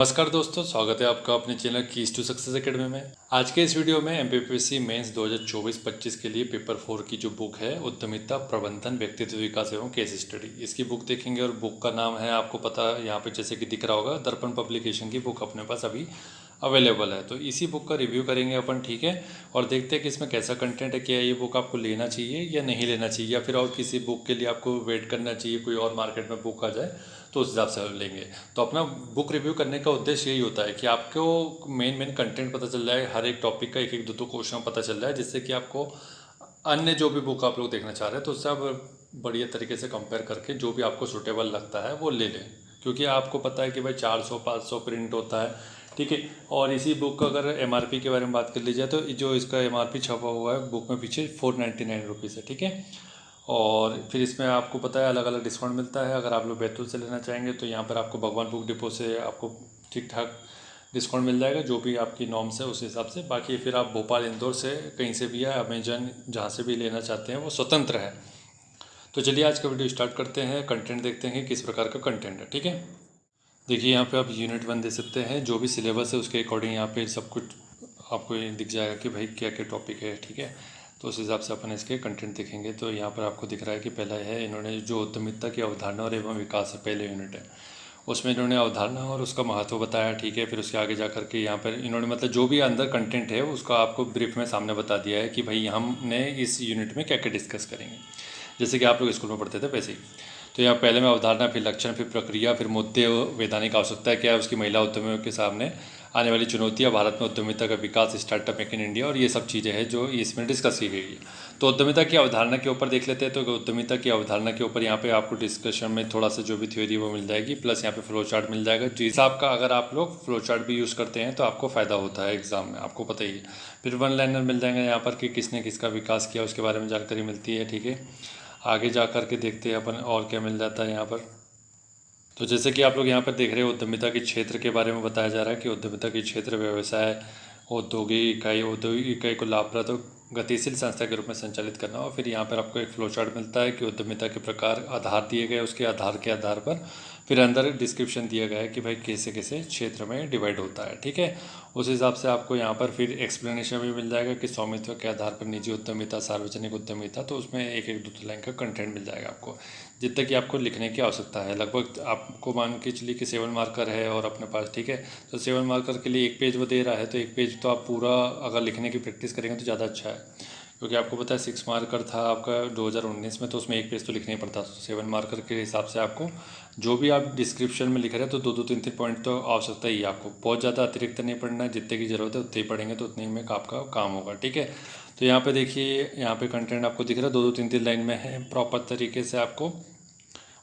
नमस्कार दोस्तों, स्वागत है आपका अपने channel keys to success academy में। आज के इस वीडियो में एमपीपीएससी मेंस 2024-25 के लिए पेपर 4 की जो बुक है उद्यमिता प्रबंधन व्यक्तित्व विकास एवं केस स्टडी, इसकी बुक देखेंगे। और बुक का नाम है, आपको पता है यहाँ पे जैसे कि दिख रहा होगा, दर्पण पब्लिकेशन की बुक अपने पास अभी अवेलेबल है। तो इसी बुक का रिव्यू करेंगे अपन, ठीक है। और देखते हैं कि इसमें कैसा कंटेंट है, क्या ये बुक आपको लेना चाहिए या नहीं लेना चाहिए, या फिर और किसी बुक के लिए आपको वेट करना चाहिए, कोई और मार्केट में बुक आ जाए तो उस हिसाब से लेंगे। तो अपना बुक रिव्यू करने का उद्देश्य यही होता है कि आपको मेन कंटेंट पता चल जाए, हर एक टॉपिक का एक एक दो क्वेश्चन पता चल जाए, जिससे कि आपको अन्य जो भी बुक आप लोग देखना चाह रहे हैं तो उससे आप बढ़िया तरीके से कंपेयर करके जो भी आपको सूटेबल लगता है वो ले लें। क्योंकि आपको पता है कि भाई 400-500 प्रिंट होता है, ठीक है। और इसी बुक का अगर एमआरपी के बारे में बात कर ली जाए तो जो इसका एमआरपी छपा हुआ है बुक में पीछे 499 रुपीज़ है, ठीक है। और फिर इसमें आपको पता है अलग अलग डिस्काउंट मिलता है। अगर आप लोग बैतूल से लेना चाहेंगे तो यहाँ पर आपको भगवान बुक डिपो से आपको ठीक ठाक डिस्काउंट मिल जाएगा, जो भी आपकी नॉर्म्स है उस हिसाब से। बाकी फिर आप भोपाल इंदौर से कहीं से भी या अमेजन जहाँ से भी लेना चाहते हैं वो स्वतंत्र है। तो चलिए आज का वीडियो स्टार्ट करते हैं। कंटेंट देखते हैं किस प्रकार का कंटेंट है, ठीक है। देखिए यहाँ पे आप यूनिट 1 दे सकते हैं, जो भी सिलेबस है उसके अकॉर्डिंग यहाँ पे सब कुछ आपको ये दिख जाएगा कि भाई क्या क्या टॉपिक है, ठीक है। तो उस हिसाब से अपन इसके कंटेंट देखेंगे। तो यहाँ पर आपको दिख रहा है कि पहला है, इन्होंने जो उद्यमिता की अवधारणा और एवं विकास है, पहले यूनिट है, उसमें इन्होंने अवधारणा और उसका महत्व बताया, ठीक है। फिर उसके आगे जा कर के यहाँ पर इन्होंने मतलब जो भी अंदर कंटेंट है उसका आपको ब्रीफ में सामने बता दिया है कि भाई हमने इस यूनिट में क्या क्या डिस्कस करेंगे, जैसे कि आप लोग स्कूल में पढ़ते थे वैसे ही। तो यहाँ पहले में अवधारणा, फिर लक्षण, फिर प्रक्रिया, फिर मुद्दे, वैधानिक आवश्यकता क्या है उसकी, महिला उद्यमियों के सामने आने वाली चुनौतियाँ, भारत में उद्यमिता का विकास, स्टार्टअप मेक इन इंडिया, और ये सब चीज़ें हैं जो इसमें डिस्कस की गई है। तो उद्यमिता की अवधारणा के ऊपर देख लेते हैं। तो उद्यमिता की अवधारणा के ऊपर यहाँ पे आपको डिस्कशन में थोड़ा सा जो भी थ्योरी वो मिल जाएगी, प्लस यहाँ पे फ्लो चार्ट मिल जाएगा, जिस हिसाब का अगर आप लोग फ्लो चार्ट भी यूज़ करते हैं तो आपको फ़ायदा होता है एग्जाम में, आपको पता ही है। फिर वन लाइनर मिल जाएंगे यहाँ पर कि किसने किसका विकास किया उसके बारे में जानकारी मिलती है, ठीक है। आगे जा कर के देखते हैं अपन और क्या मिल जाता है यहाँ पर। तो जैसे कि आप लोग यहाँ पर देख रहे हो, उद्यमिता के क्षेत्र के बारे में बताया जा रहा है कि उद्यमिता के क्षेत्र व्यवसाय, औद्योगिक इकाई को लाभप्रद और गतिशील संस्था के रूप में संचालित करना। और फिर यहाँ पर आपको एक फ्लो चार्ट मिलता है कि उद्यमिता के प्रकार, आधार दिए गए, उसके आधार के आधार पर फिर अंदर डिस्क्रिप्शन दिया गया है कि भाई कैसे कैसे क्षेत्र में डिवाइड होता है, ठीक है। उस हिसाब से आपको यहाँ पर फिर एक्सप्लेनेशन भी मिल जाएगा कि स्वामित्व के आधार पर निजी उद्यमिता, सार्वजनिक उद्यमिता, तो उसमें एक एक दो लाइन का कंटेंट मिल जाएगा आपको, जितना कि आपको लिखने की आवश्यकता है। लगभग आपको मान के चलिए कि 7 मार्कर है और अपने पास, ठीक है। तो 7 मार्कर के लिए एक पेज वो दे रहा है, तो एक पेज तो आप पूरा अगर लिखने की प्रैक्टिस करेंगे तो ज़्यादा अच्छा है। क्योंकि आपको पता है 6 मार्कर था आपका 2019 में, तो उसमें एक पेज तो लिखना ही पड़ता था। तो 7 मार्कर के हिसाब से आपको जो भी आप डिस्क्रिप्शन में लिख रहे हैं तो 2-2, 3-3 पॉइंट तो आवश्यकता ही है। आपको बहुत ज़्यादा अतिरिक्त नहीं पढ़ना है, जितने की ज़रूरत है उतने ही पढ़ेंगे तो उतने में आपका काम होगा, ठीक है। तो यहाँ पे देखिए, यहाँ पे कंटेंट आपको दिख रहा है 2-2, 3-3 लाइन में है, प्रॉपर तरीके से आपको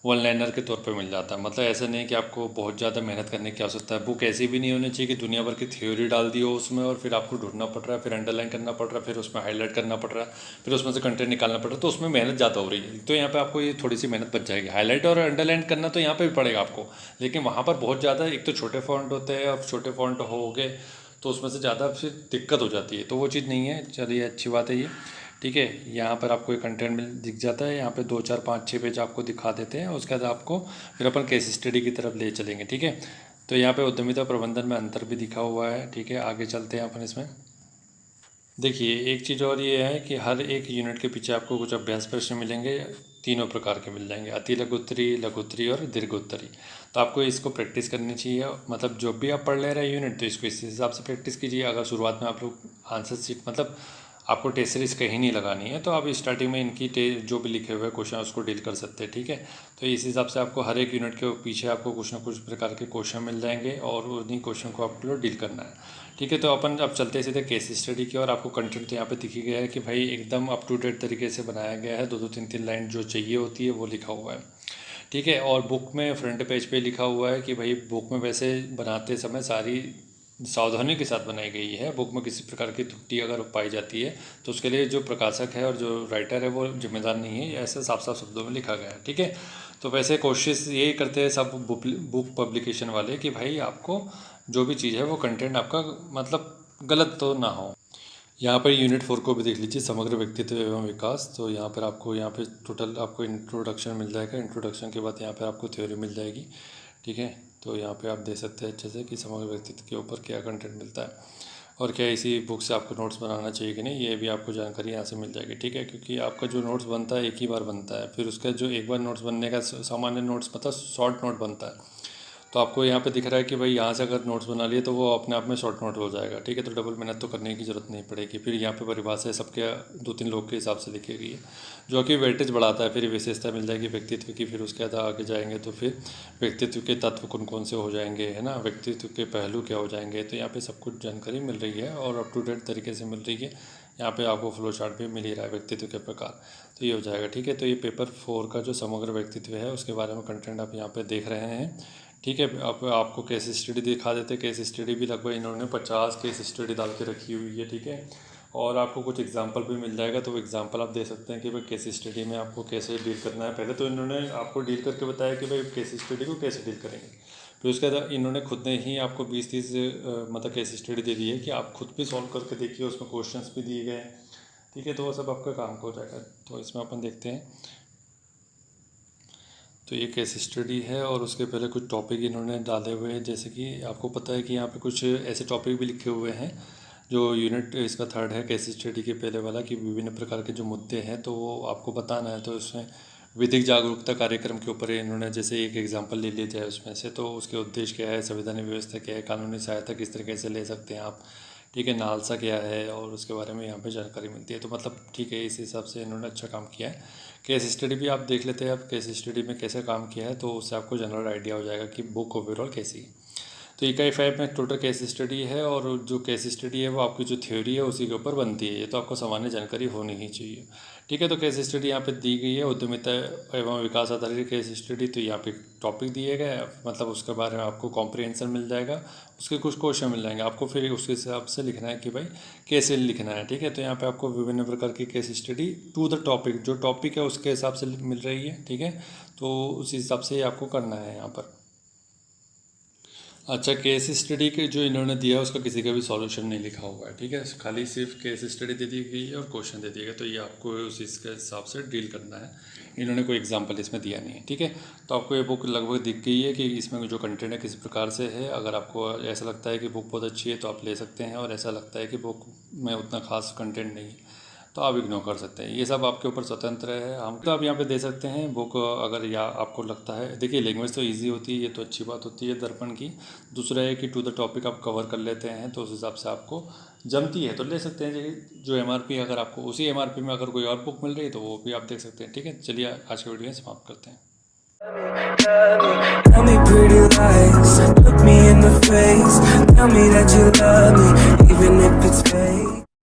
वन लाइनर के तौर पे मिल जाता है। मतलब ऐसा नहीं कि आपको बहुत ज़्यादा मेहनत करने की आवश्यकता है। बुक ऐसी भी नहीं होनी चाहिए कि दुनिया भर की थ्योरी डाल दी हो उसमें और फिर आपको ढूंढना पड़ रहा है, फिर अंडरलाइन करना पड़ रहा है, फिर उसमें हाईलाइट करना पड़ रहा है, फिर उसमें से कंटेंट निकालना पड़ रहा है, तो उसमें मेहनत ज़्यादा हो रही है। तो यहाँ पर आपको ये थोड़ी सी मेहनत बच जाएगी। हाईलाइट और अंडरलाइन करना तो यहाँ पर भी पड़ेगा आपको, लेकिन वहाँ पर बहुत ज़्यादा, एक तो छोटे फॉन्ट होते हैं, अब छोटे फॉन्ट हो गए तो उसमें से ज़्यादा फिर दिक्कत हो जाती है, तो वो चीज़ नहीं है। चलिए अच्छी बात है ये, ठीक है। यहाँ पर आपको एक कंटेंट मिल दिख जाता है, यहाँ पे 2-4-5-6 पेज आपको दिखा देते हैं। उसके बाद आपको फिर अपन केस स्टडी की तरफ ले चलेंगे, ठीक है। तो यहाँ पे उद्यमिता प्रबंधन में अंतर भी दिखा हुआ है, ठीक है। आगे चलते हैं अपन इसमें। देखिए एक चीज़ और ये है कि हर एक यूनिट के पीछे आपको कुछ अभ्यास प्रश्न मिलेंगे, तीनों प्रकार के मिल जाएंगे, अति लघु उत्तरी, लघु उत्तरी और दीर्घ उत्तरी। तो आपको इसको प्रैक्टिस करनी चाहिए। मतलब जो भी आप पढ़ ले रहे हैं यूनिट, तो इसको इस हिसाब से प्रैक्टिस कीजिए। अगर शुरुआत में आप लोग आंसर शीट, मतलब आपको टेस्ट सीरीज कहीं नहीं लगानी है, तो आप स्टार्टिंग में इनकी जो भी लिखे हुए क्वेश्चन उसको डील कर सकते हैं, ठीक है। तो इस हिसाब से आपको हर एक यूनिट के पीछे आपको कुछ ना कुछ प्रकार के क्वेश्चन मिल जाएंगे और उन्हीं क्वेश्चन को आपको डील करना है, ठीक है। तो अपन अब चलते सीधे केस स्टडी की। और आपको कंटेंट तो यहाँ पे दिखी गया है कि भाई एकदम अप टू डेट तरीके से बनाया गया है। 2-2, 3-3 लाइन जो चाहिए होती है वो लिखा हुआ है, ठीक है। और बुक में फ्रंट पेज पे लिखा हुआ है कि भाई बुक में वैसे बनाते समय सारी सावधानी के साथ बनाई गई है। बुक में किसी प्रकार की त्रुटि अगर पाई जाती है तो उसके लिए जो प्रकाशक है और जो राइटर है वो जिम्मेदार नहीं है, ऐसे साफ साफ शब्दों में लिखा गया है, ठीक है। तो वैसे कोशिश यही करते हैं सब बुक पब्लिकेशन वाले कि भाई आपको जो भी चीज़ है वो कंटेंट आपका मतलब गलत तो ना हो। यहाँ पर यूनिट 4 को भी देख लीजिए, समग्र व्यक्तित्व एवं विकास। तो यहाँ पर आपको यहाँ पे टोटल आपको इंट्रोडक्शन मिल जाएगा। इंट्रोडक्शन के बाद यहाँ पर आपको थ्योरी मिल जाएगी, ठीक है। तो यहाँ पे आप देख सकते हैं अच्छे से कि समग्र व्यक्तित्व के ऊपर क्या कंटेंट मिलता है और क्या इसी बुक से आपको नोट्स बनाना चाहिए कि नहीं, ये भी आपको जानकारी यहाँ से मिल जाएगी। ठीक है, क्योंकि आपका जो नोट्स बनता है एक ही बार बनता है, फिर उसका जो एक बार नोट्स बनने का सामान्य नोट्स मतलब शॉर्ट नोट बनता है। तो आपको यहाँ पे दिख रहा है कि भाई यहाँ से अगर नोट्स बना लिए तो वो अपने आप में शॉर्ट नोट हो जाएगा। ठीक है, तो डबल मेहनत तो करने की ज़रूरत नहीं पड़ेगी। फिर यहाँ पे परिभाषा सबके 2-3 लोग के हिसाब से लिखी गई है, जो कि वेटेज बढ़ाता है। फिर विशेषता मिल जाएगी व्यक्तित्व की, फिर उसके बाद आगे जाएंगे तो फिर व्यक्तित्व के तत्व कौन कौन से हो जाएंगे, है ना, व्यक्तित्व के पहलू क्या हो जाएंगे। तो यहाँ पे सब कुछ जानकारी मिल रही है और अप टू डेट तरीके से मिल रही है। यहाँ पे आपको फ्लो चार्ट भी मिल ही रहा है व्यक्तित्व के प्रकार, तो ये हो जाएगा। ठीक है, तो ये पेपर 4 का जो समग्र व्यक्तित्व है उसके बारे में कंटेंट आप यहाँ पे देख रहे हैं। ठीक है, आपको केस स्टडी दिखा देते। केस स्टडी भी लगभग इन्होंने 50 केस स्टडी डाल के रखी हुई है। ठीक है, और आपको कुछ एग्जांपल भी मिल जाएगा, तो एग्जांपल आप दे सकते हैं कि भाई केस स्टडी में आपको कैसे डील करना है। पहले तो इन्होंने आपको डील करके बताया कि भाई केस स्टडी को कैसे डील करेंगे, फिर उसके बाद इन्होंने खुद ने ही आपको 20-30 मतलब केस स्टडी दे दी है कि आप खुद भी सॉल्व करके देखिए, उसमें क्वेश्चंस भी दिए गए हैं। ठीक है, तो वो सब आपका काम हो जाएगा। तो इसमें अपन देखते हैं, तो ये केस स्टडी है और उसके पहले कुछ टॉपिक इन्होंने डाले हुए हैं। जैसे कि आपको पता है कि यहाँ पे कुछ ऐसे टॉपिक भी लिखे हुए हैं जो यूनिट इसका 3rd है केस स्टडी के पहले वाला, कि विभिन्न प्रकार के जो मुद्दे हैं तो वो आपको बताना है। तो उसमें विधिक जागरूकता कार्यक्रम के ऊपर इन्होंने जैसे एक एग्जांपल ले लिया जाए उसमें से, तो उसके उद्देश्य क्या है, संवैधानिक व्यवस्था क्या है, कानूनी सहायता किस तरीके से ले सकते हैं आप। ठीक है, नालसा क्या है और उसके बारे में यहाँ पे जानकारी मिलती है। तो मतलब ठीक है, इस हिसाब से इन्होंने अच्छा काम किया है। केस स्टडी भी आप देख लेते हैं, आप केस स्टडी में कैसे काम किया है, तो उससे आपको जनरल आइडिया हो जाएगा कि बुक ओवरऑल कैसी है। तो इकाई 5 में टोटल केस स्टडी है और जो केस स्टडी है वो आपकी जो थ्योरी है उसी के ऊपर बनती है। ये तो आपको सामान्य जानकारी होनी ही चाहिए। ठीक है, तो केस स्टडी यहाँ पे दी गई है, उद्यमिता एवं विकास आधारित केस स्टडी। तो यहाँ पे टॉपिक दिए गए, मतलब उसके बारे में आपको कॉम्प्रिहेंशन मिल जाएगा, उसके कुछ क्वेश्चन मिल जाएंगे आपको, फिर उसके हिसाब से लिखना है कि भाई कैसे लिखना है। ठीक है, तो यहाँ पे आपको विभिन्न प्रकार की case study to the topic, जो टॉपिक है उसके हिसाब से मिल रही है। ठीक है, तो उस हिसाब से आपको करना है यहाँ पर। अच्छा, केस स्टडी के जो इन्होंने दिया है उसका किसी का भी सॉल्यूशन नहीं लिखा हुआ है। ठीक है, खाली सिर्फ केस स्टडी दे दी गई है और क्वेश्चन दे दिए गए, तो ये आपको उस इसके हिसाब से डील करना है। इन्होंने कोई एग्जांपल इसमें दिया नहीं है। ठीक है, तो आपको ये बुक लगभग दिख गई है कि इसमें जो कंटेंट है किस प्रकार से है। अगर आपको ऐसा लगता है कि बुक बहुत अच्छी है तो आप ले सकते हैं, और ऐसा लगता है कि बुक में उतना खास कंटेंट नहीं है तो आप इग्नोर कर सकते हैं। ये सब आपके ऊपर स्वतंत्र है। हम तो आप यहाँ पे दे सकते हैं बुक, अगर या आपको लगता है, देखिए लैंग्वेज तो इजी होती है, ये तो अच्छी बात होती है दर्पण की। दूसरा है कि टू द टॉपिक आप कवर कर लेते हैं, तो उस हिसाब से आपको जमती है तो ले सकते हैं। जो MRP, अगर आपको उसी MRP में अगर कोई और बुक मिल रही है तो वो भी आप देख सकते हैं। ठीक है, चलिए आज के वीडियो में समाप्त करते हैं। Tell me pretty lies, look me in the face, tell me that you love me, even if